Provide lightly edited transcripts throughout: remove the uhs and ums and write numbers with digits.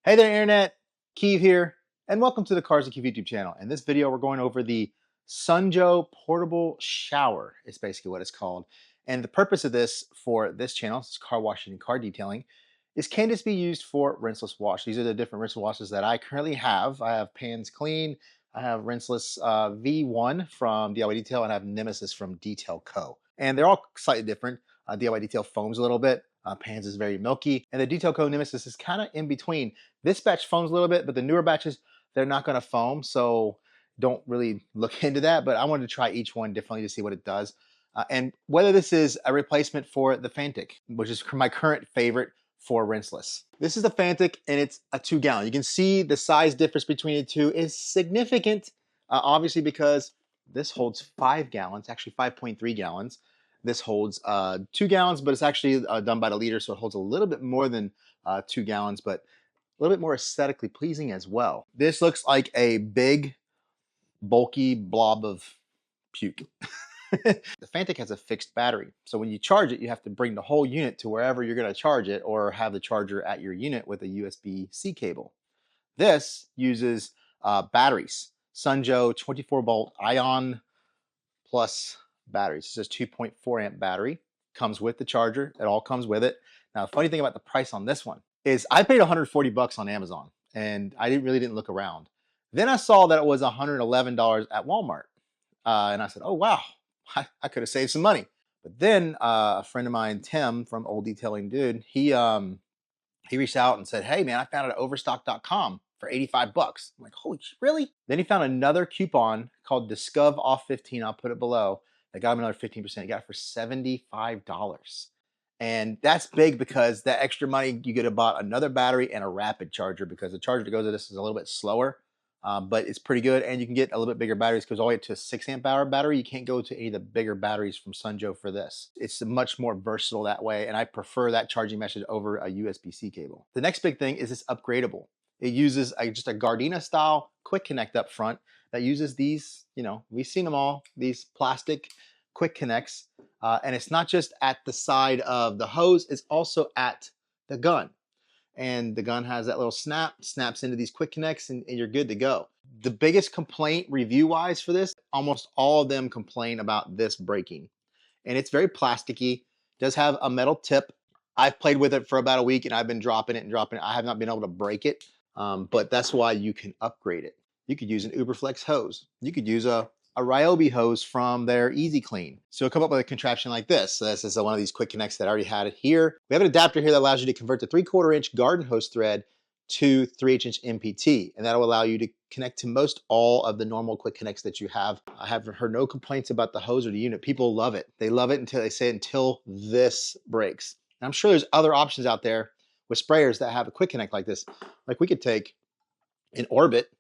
Hey there, Internet. Keeve here, and welcome to the Cars and Keeve YouTube channel. In this video, we're going over the Sunjoe portable shower, is basically what it's called. And the purpose of this for this channel, this is car washing and car detailing, is can this be used for rinseless wash? These are the different rinseless washes that I currently have. I have Pans Clean, I have Rinseless V1 from DIY Detail, and I have Nemesis from Detail Co. And they're all slightly different. DIY Detail foams a little bit. Pans is very milky, and the Detail Co Nemesis is kind of in between. This batch foams a little bit, but the newer batches, they're not going to foam, so don't really look into that. But I wanted to try each one differently to see what it does. And whether this is a replacement for the Fantic, which is my current favorite for rinseless. This is the Fantic, and it's a 2-gallon. You can see the size difference between the two is significant, obviously because this holds 5 gallons, actually 5.3 gallons. This holds 2 gallons, but it's actually done by the liter, so it holds a little bit more than 2 gallons, but a little bit more aesthetically pleasing as well. This looks like a big, bulky blob of puke. The Fantic has a fixed battery, so when you charge it, you have to bring the whole unit to wherever you're going to charge it, or have the charger at your unit with a USB-C cable. This uses batteries, Sunjoe 24-volt ion plus batteries. This is 2.4 amp battery, comes with the charger. It all comes with it. Now, the funny thing about the price on this one is I paid 140 bucks on Amazon, and I really didn't look around. Then I saw that it was $111 at Walmart, and I said, "Oh wow, I could have saved some money." But then a friend of mine, Tim from Old Detailing Dude, he reached out and said, "Hey man, I found it at Overstock.com for 85 bucks." I'm like, "Holy shit, really?" Then he found another coupon called Discov Off 15. I'll put it below. They got him another 15%. He got it for $75. And that's big because that extra money, you could have bought another battery and a rapid charger, because the charger that goes with this is a little bit slower, but it's pretty good. And you can get a little bit bigger batteries, because all the way to a 6 amp hour battery. You can't go to any of the bigger batteries from Sunjoe for this. It's much more versatile that way, and I prefer that charging method over a USB-C cable. The next big thing is it's upgradable. It uses just a Gardena style quick connect up front that uses these, we've seen them all, these plastic quick connects. And it's not just at the side of the hose, it's also at the gun. And the gun has that little snaps into these quick connects, and you're good to go. The biggest complaint review-wise for this, almost all of them complain about this breaking. And it's very plasticky. It does have a metal tip. I've played with it for about a week, and I've been dropping it and dropping it. I have not been able to break it, but that's why you can upgrade it. You could use an Uberflex hose. You could use a Ryobi hose from their Easy Clean. So it'll come up with a contraption like this. So this is one of these quick connects that I already had it here. We have an adapter here that allows you to convert the 3/4 inch garden hose thread to 3/8 inch MPT. And that'll allow you to connect to most all of the normal quick connects that you have. I haven't heard no complaints about the hose or the unit. People love it. They love it until this breaks. And I'm sure there's other options out there with sprayers that have a quick connect like this. Like we could take an Orbit.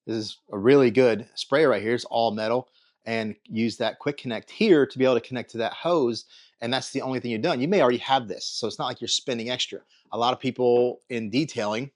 This is a really good sprayer right here. It's all metal, and use that quick connect here to be able to connect to that hose. And that's the only thing you've done. You may already have this, so it's not like you're spending extra. A lot of people in detailing,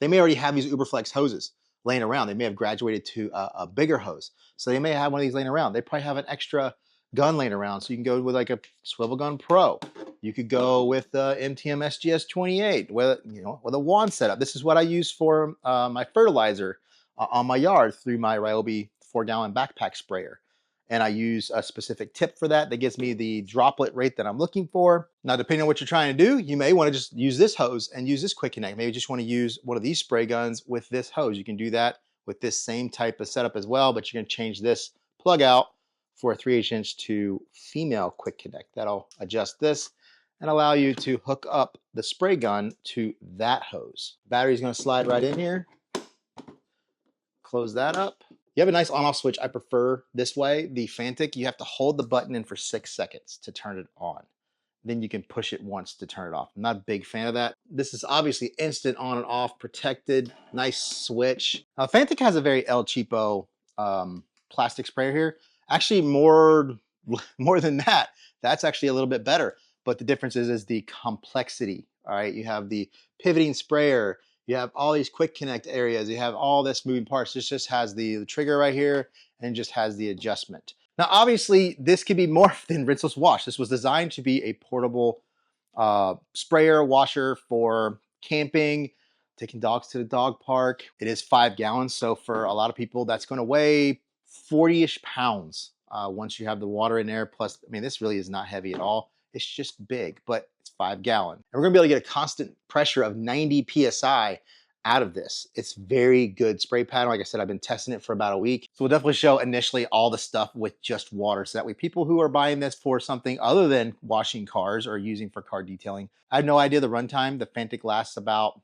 they may already have these Uberflex hoses laying around. They may have graduated to a bigger hose. So they may have one of these laying around. They probably have an extra gun laying around. So you can go with like a Swivel Gun Pro. You could go with the MTM SGS 28 with a wand setup. This is what I use for my fertilizer on my yard through my Ryobi 4-gallon backpack sprayer. And I use a specific tip for that gives me the droplet rate that I'm looking for. Now, depending on what you're trying to do, you may want to just use this hose and use this quick connect. Maybe you just want to use one of these spray guns with this hose. You can do that with this same type of setup as well, but you're going to change this plug out for a 3/8 inch to female quick connect. That'll adjust this and allow you to hook up the spray gun to that hose. Battery's going to slide right in here. Close that up. You have a nice on-off switch. I prefer this way. The Fantic, you have to hold the button in for 6 seconds to turn it on. Then you can push it once to turn it off. I'm not a big fan of that. This is obviously instant on and off, protected, nice switch. Now, Fantic has a very El Cheapo plastic sprayer here. Actually, more than that. That's actually a little bit better. But the difference is the complexity. All right, you have the pivoting sprayer. You have all these quick connect areas. You have all this moving parts. This just has the trigger right here and just has the adjustment. Now, obviously, this could be more than rinseless wash. This was designed to be a portable sprayer washer for camping, taking dogs to the dog park. It is 5 gallons, so for a lot of people, that's going to weigh 40-ish pounds once you have the water in there. Plus, I mean, this really is not heavy at all. It's just big, but it's 5 gallon. And we're going to be able to get a constant pressure of 90 PSI out of this. It's very good spray pattern. Like I said, I've been testing it for about a week. So we'll definitely show initially all the stuff with just water. So that way people who are buying this for something other than washing cars or using for car detailing, I have no idea the runtime. The Fantic lasts about,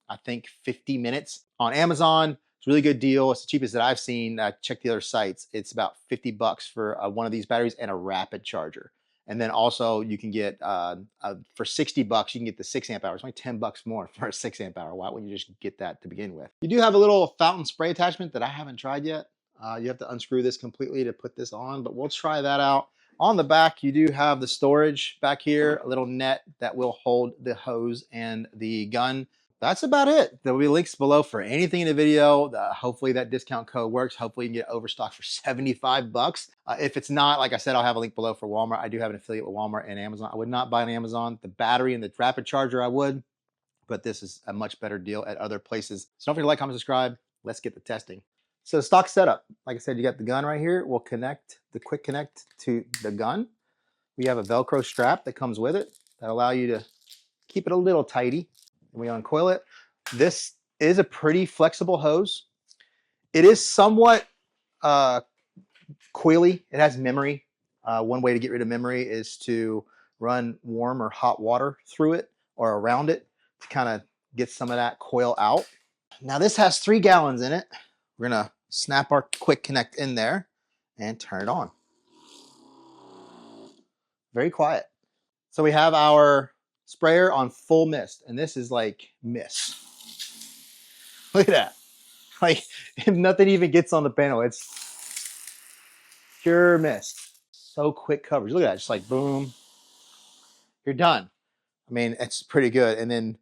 I think, 50 minutes. On Amazon, it's a really good deal. It's the cheapest that I've seen. Check the other sites. It's about 50 bucks for one of these batteries and a rapid charger. And then also you can get, for 60 bucks, you can get the 6 amp hours. It's only 10 bucks more for a 6 amp hour. Why wouldn't you just get that to begin with? You do have a little fountain spray attachment that I haven't tried yet. You have to unscrew this completely to put this on, but we'll try that out. On the back, you do have the storage back here, a little net that will hold the hose and the gun. That's about it. There will be links below for anything in the video. Hopefully that discount code works. Hopefully you can get Overstock for 75 bucks. If it's not, like I said, I'll have a link below for Walmart. I do have an affiliate with Walmart and Amazon. I would not buy on Amazon. The battery and the rapid charger I would, but this is a much better deal at other places. So don't forget to like, comment, subscribe. Let's get the testing. So the stock setup, like I said, you got the gun right here. We'll connect the quick connect to the gun. We have a Velcro strap that comes with it that allow you to keep it a little tidy. We uncoil it. This is a pretty flexible hose. It is somewhat coily. It has memory. One way to get rid of memory is to run warm or hot water through it or around it to kind of get some of that coil out. Now this has 3 gallons in it. We're gonna snap our quick connect in there and turn it on. Very quiet. So we have our sprayer on full mist, and this is like mist. Look at that. Like, if nothing even gets on the panel, it's pure mist. So quick coverage. Look at that. Just like boom. You're done. I mean, it's pretty good. And then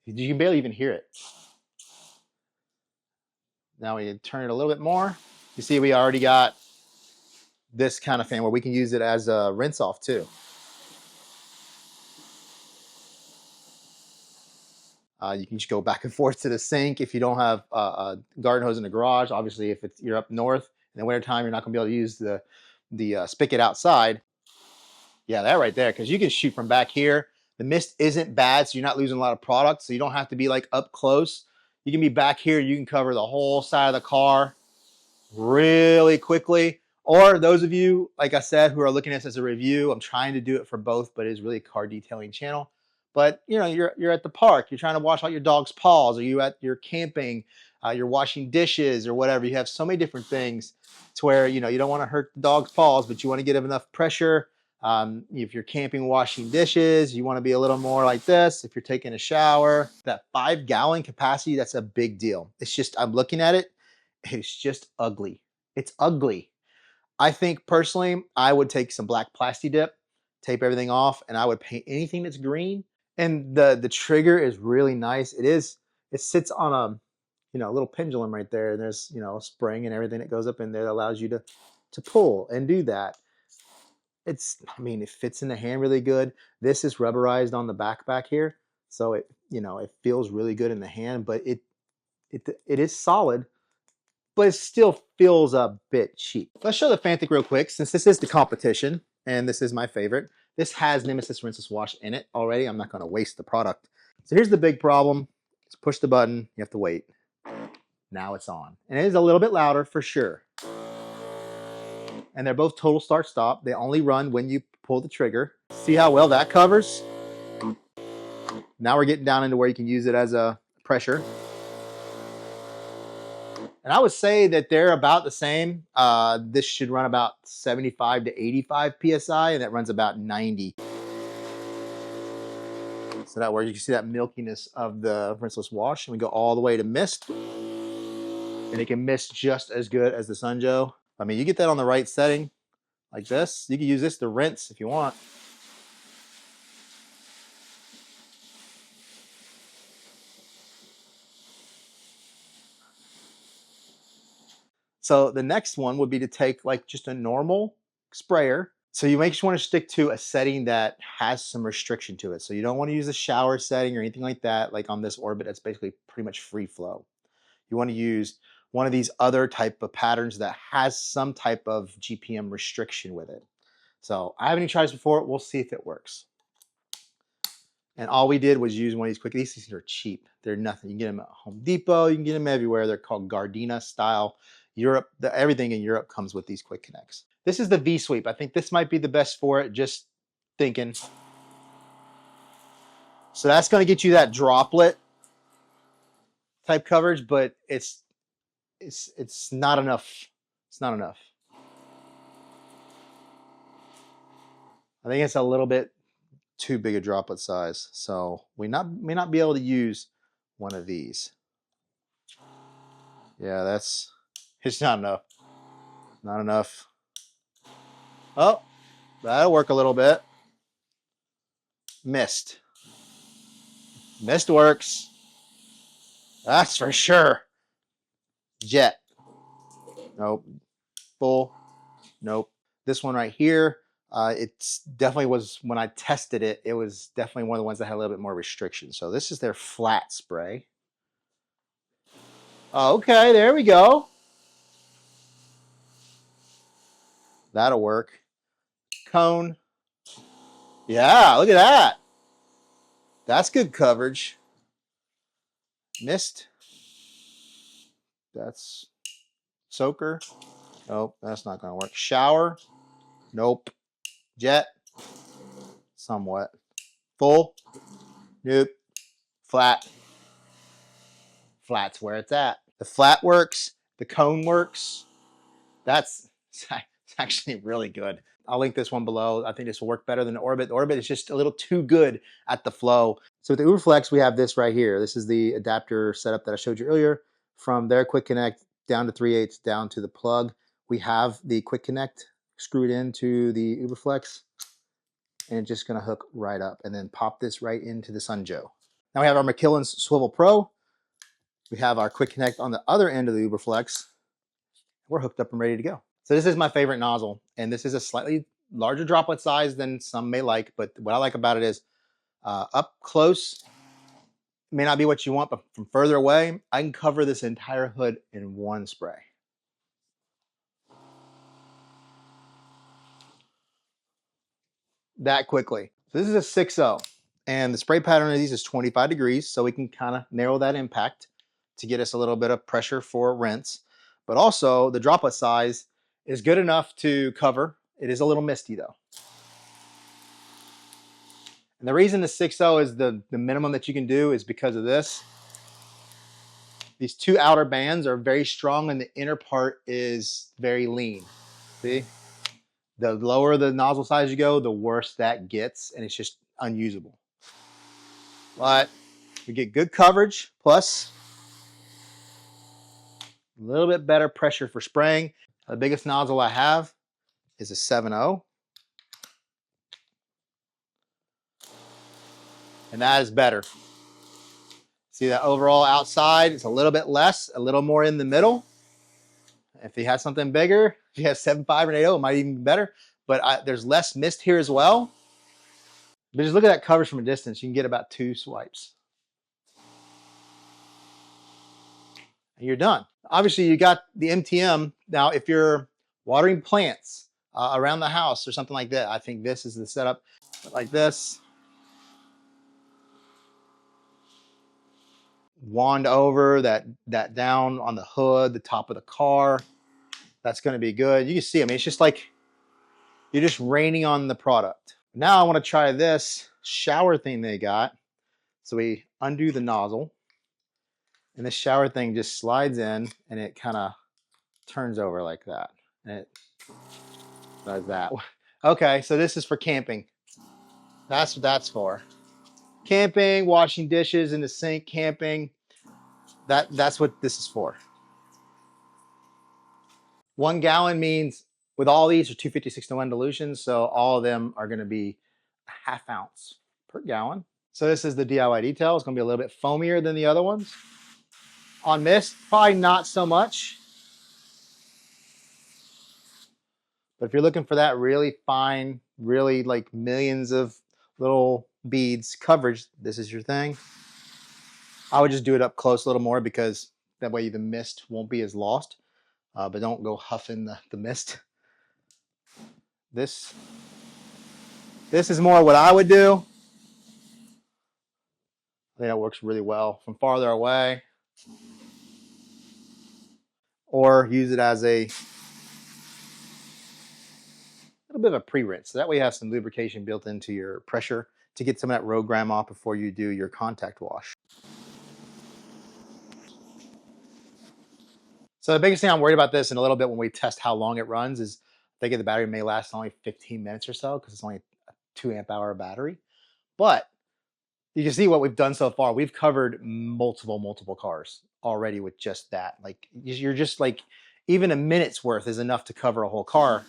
you can barely even hear it. Now we turn it a little bit more. You see, we already got this kind of fan where we can use it as a rinse off too. You can just go back and forth to the sink if you don't have a garden hose in the garage. Obviously, if you're up north in the wintertime, you're not going to be able to use the spigot outside. Yeah, that right there, because you can shoot from back here. The mist isn't bad, so you're not losing a lot of product, so you don't have to be like up close. You can be back here. You can cover the whole side of the car really quickly. Or those of you, like I said, who are looking at this as a review, I'm trying to do it for both, but it's really a car detailing channel. But you know, you're at the park, you're trying to wash out your dog's paws, or you're camping, you're washing dishes or whatever. You have so many different things to where you don't want to hurt the dog's paws, but you want to get enough pressure. If you're camping, washing dishes, you want to be a little more like this. If you're taking a shower, that 5 gallon capacity, that's a big deal. It's just, I'm looking at it, it's just ugly. It's ugly. I think personally, I would take some black plasti dip, tape everything off, and I would paint anything that's green. And the trigger is really nice. It sits on a little pendulum right there, and there's a spring and everything that goes up in there that allows you to pull and do that. It fits in the hand really good. This is rubberized on the back here, so it feels really good in the hand, but it is solid, but it still feels a bit cheap. Let's show the Fantic real quick, since this is the competition and this is my favorite. This has Nemesis Rinseless Wash in it already. I'm not going to waste the product. So here's the big problem. Just push the button. You have to wait. Now it's on. And it is a little bit louder for sure. And they're both total start-stop. They only run when you pull the trigger. See how well that covers? Now we're getting down into where you can use it as a pressure. And I would say that they're about the same. This should run about 75 to 85 PSI, and that runs about 90. So that where you can see that milkiness of the rinseless wash. And we go all the way to mist. And it can mist just as good as the Sunjoe. I mean, you get that on the right setting, like this. You can use this to rinse if you want. So the next one would be to take like just a normal sprayer So you just want to stick to a setting that has some restriction to it. So you don't want to use a shower setting or anything like that, like on this Orbit, that's basically pretty much free flow. You want to use one of these other type of patterns that has some type of GPM restriction with it. So I haven't even tried this before. We'll see if it works. And all we did was use one of these quick. These are cheap. They're nothing. You can get them at Home Depot. You can get them everywhere. They're called Gardena style. Europe, everything in Europe comes with these quick connects. This is the V sweep. I think this might be the best for it. Just thinking. So that's going to get you that droplet type coverage, but it's not enough. It's not enough. I think it's a little bit too big a droplet size, so we may not be able to use one of these. Yeah, it's not enough. Not enough. Oh, that'll work a little bit. Mist. Mist works. That's for sure. Jet. Nope. Full. Nope. This one right here, it's definitely was, when I tested it, it was definitely one of the ones that had a little bit more restriction. So this is their flat spray. Okay, there we go. That'll work. Cone. Yeah, look at that. That's good coverage. Mist. That's soaker. Nope, that's not going to work. Shower. Nope. Jet. Somewhat. Full. Nope. Flat. Flat's where it's at. The flat works. The cone works. It's actually really good. I'll link this one below. I think this will work better than the Orbit. The Orbit is just a little too good at the flow. So with the Uberflex, we have this right here. This is the adapter setup that I showed you earlier. From their Quick Connect down to 3/8 down to the plug. We have the Quick Connect screwed into the Uberflex, and it's just going to hook right up, and then pop this right into the Sunjoe. Now we have our McKillen's Swivel Pro. We have our Quick Connect on the other end of the Uberflex. We're hooked up and ready to go. So this is my favorite nozzle, and this is a slightly larger droplet size than some may like, but what I like about it is up close may not be what you want, but from further away, I can cover this entire hood in one spray. That quickly. So this is a 6.0, and the spray pattern of these is 25 degrees, so we can kind of narrow that impact to get us a little bit of pressure for rinse. But also, the droplet size is good enough to cover. It is a little misty though. And the reason the 6.0 is the minimum that you can do is because of this. These two outer bands are very strong and the inner part is very lean. See? The lower the nozzle size you go, the worse that gets, and it's just unusable. But we get good coverage, plus a little bit better pressure for spraying. The biggest nozzle I have is a 7.0. And that is better. See that overall outside, it's a little bit less, a little more in the middle. If you have something bigger, if you have 7.5 or 8.0, it might even be better. But there's less mist here as well. But just look at that coverage from a distance. You can get about 2 swipes. And you're done. Obviously, you got the MTM. Now, if you're watering plants around the house or something like that, I think this is the setup. Like this. Wand over that down on the hood, the top of the car. That's going to be good. You can see, I mean, it's just like you're just raining on the product. Now I want to try this shower thing they got. So we undo the nozzle, and this shower thing just slides in, and it kind of turns over like that. And it does that. Okay, so this is for camping. That's what that's for. Camping, washing dishes in the sink, camping. That's what this is for. 1 gallon means with all these are 256-to-1 dilutions, so all of them are going to be a 1/2 ounce per gallon. So this is the DIY detail. It's going to be a little bit foamier than the other ones. On mist, probably not so much. But if you're looking for that really fine, really like millions of little beads coverage, this is your thing. I would just do it up close a little more because that way the mist won't be as lost. But don't go huffing the mist. This is more what I would do. I think that works really well from farther away. Or use it as a little bit of a pre-rinse. So that way you have some lubrication built into your pressure to get some of that road grime off before you do your contact wash. So the biggest thing I'm worried about this in a little bit when we test how long it runs is thinking the battery may last only 15 minutes or so because it's only a 2 amp hour battery. But you can see what we've done so far. We've covered multiple cars already with just that. Like you're just like, even a minute's worth is enough to cover a whole car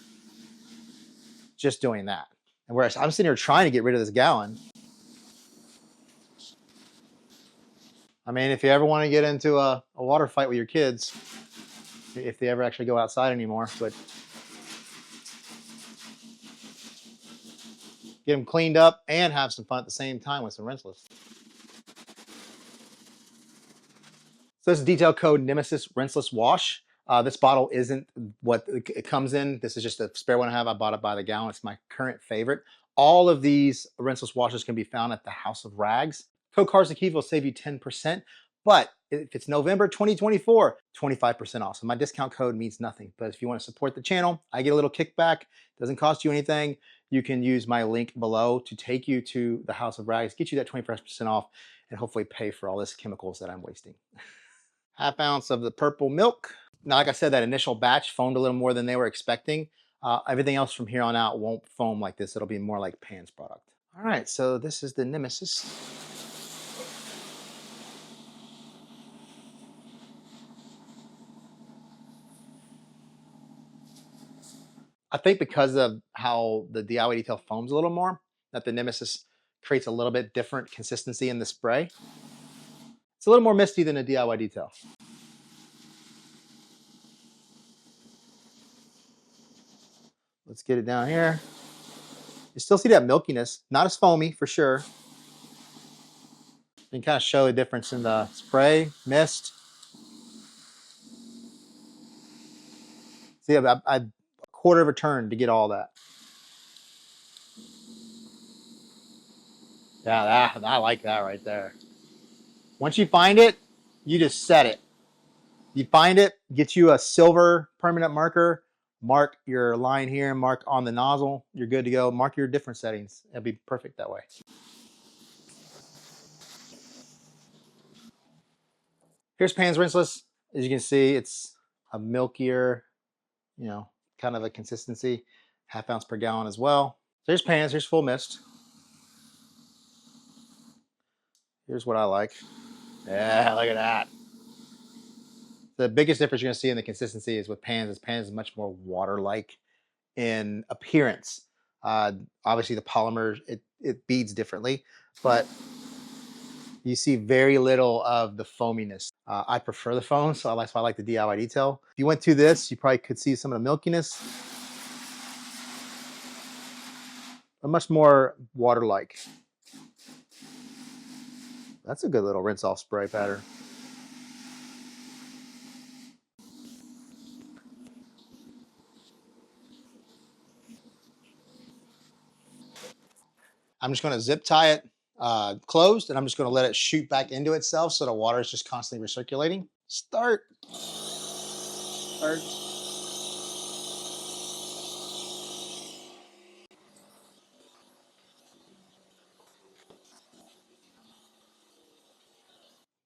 just doing that. And whereas I'm sitting here trying to get rid of this gallon. I mean, if you ever want to get into a water fight with your kids, if they ever actually go outside anymore, but get them cleaned up and have some fun at the same time with some Rinseless. So this is detail code Nemesis Rinseless Wash. This bottle isn't what it comes in. This is just a spare one I have. I bought it by the gallon. It's my current favorite. All of these Rinseless washes can be found at the House of Rags. Code CarsTheKey will save you 10%. But if it's November 2024, 25% off. So my discount code means nothing. But if you want to support the channel, I get a little kickback. Doesn't cost you anything. You can use my link below to take you to the House of Rags, get you that 25% off, and hopefully pay for all this chemicals that I'm wasting. Half ounce of the purple milk. Now, like I said, that initial batch foamed a little more than they were expecting. Everything else from here on out won't foam like this. It'll be more like Pan's product. All right, so this is the Nemesis. I think because of how the DIY detail foams a little more, that the Nemesis creates a little bit different consistency in the spray. It's a little more misty than a DIY detail. Let's get it down here. You still see that milkiness, not as foamy for sure. You can kind of show the difference in the spray, mist. See, I a quarter of a turn to get all that. Yeah, I like that right there. Once you find it, you just set it. You find it, get you a silver permanent marker, mark your line here, mark on the nozzle, you're good to go. Mark your different settings. It'll be perfect that way. Here's Pan's Rinseless. As you can see, it's a milkier, you know, kind of a consistency, half ounce per gallon as well. So here's Pan's, here's full mist. Here's what I like. Yeah, look at that. The biggest difference you're gonna see in the consistency is with Pan's. Pan's is much more water-like in appearance. Obviously the polymer, it beads differently, but you see very little of the foaminess. I prefer the foam, so that's why I like the DIY detail. If you went to this, you probably could see some of the milkiness. But much more water-like. That's a good little rinse-off spray pattern. I'm just going to zip tie it closed, and I'm just going to let it shoot back into itself so the water is just constantly recirculating. Start.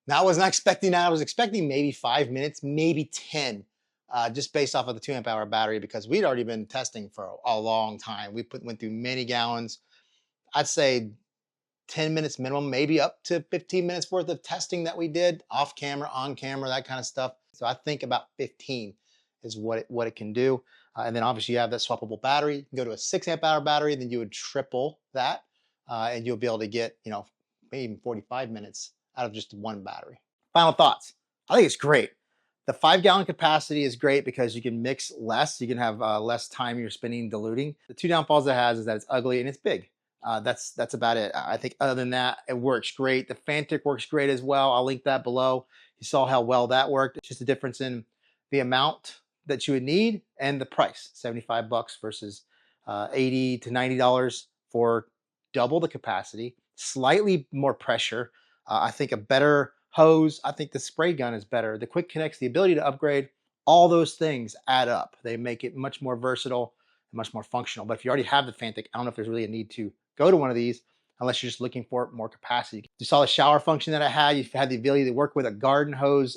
Now, I was not expecting that. I was expecting maybe 5 minutes, maybe 10, just based off of the 2 amp hour battery because we'd already been testing for a long time. We went through many gallons. I'd say 10 minutes minimum, maybe up to 15 minutes worth of testing that we did off camera, on camera, that kind of stuff. So I think about 15 is what it can do. And then obviously you have that swappable battery. You can go to a 6 amp hour battery, then you would triple that and you'll be able to get, you know, maybe even 45 minutes out of just one battery. Final thoughts. I think it's great. The 5-gallon capacity is great because you can mix less. You can have less time you're spending diluting. The two downfalls it has is that it's ugly and it's big. That's about it. I think other than that, it works great. The Fantic works great as well. I'll link that below. You saw how well that worked. It's just a difference in the amount that you would need and the price. $75 versus $80 to $90 for double the capacity, slightly more pressure. I think a better hose. I think the spray gun is better. The quick connects, the ability to upgrade, all those things add up. They make it much more versatile and much more functional. But if you already have the Fantic, I don't know if there's really a need to go to one of these unless you're just looking for more capacity. You saw the shower function that I had. You had the ability to work with a garden hose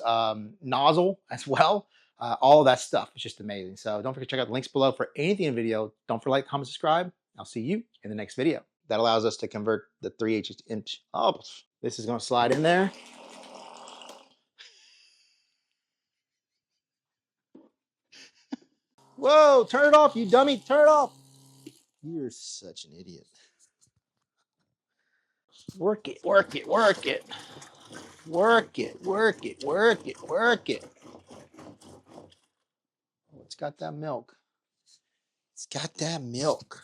nozzle as well. All of that stuff is just amazing. So don't forget to check out the links below for anything in the video. Don't forget to like, comment, subscribe. I'll see you in the next video. That allows us to convert the 3/8 inch. Oh, this is going to slide in there. Whoa, turn it off, you dummy. Turn it off. You're such an idiot. Work it, work it, work it. Work it, work it, work it, work it. Oh, it's got that milk. It's got that milk.